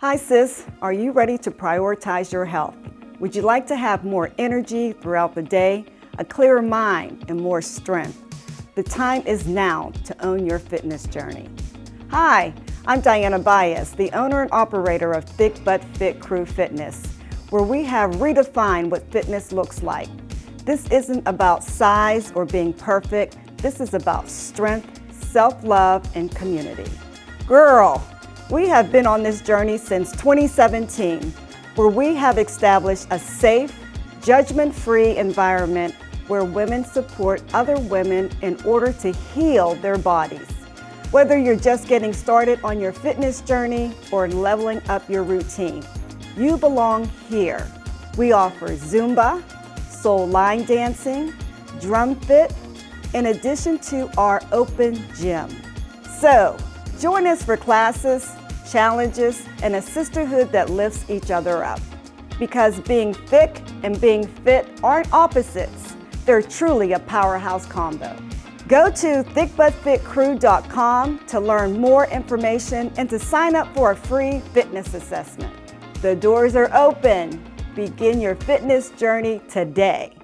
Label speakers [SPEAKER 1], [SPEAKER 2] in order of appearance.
[SPEAKER 1] Hi sis, are you ready to prioritize your health? Would you like to have more energy throughout the day, a clearer mind, and more strength? The time is now to own your fitness journey. Hi, I'm Diana Byas, the owner and operator of Thick But Fit Crew Fitness, where we have redefined what fitness looks like. This isn't about size or being perfect. This is about strength, self-love, and community. Girl, we have been on this journey since 2017, where we have established a safe, judgment-free environment where women support other women in order to heal their bodies. Whether you're just getting started on your fitness journey or leveling up your routine, you belong here. We offer Zumba, soul line dancing, drum fit, in addition to our open gym. So, join us for classes, challenges, and a sisterhood that lifts each other up. Because being thick and being fit aren't opposites. They're truly a powerhouse combo. Go to thickbutfitcrew.com to learn more information and to sign up for a free fitness assessment. The doors are open. Begin your fitness journey today.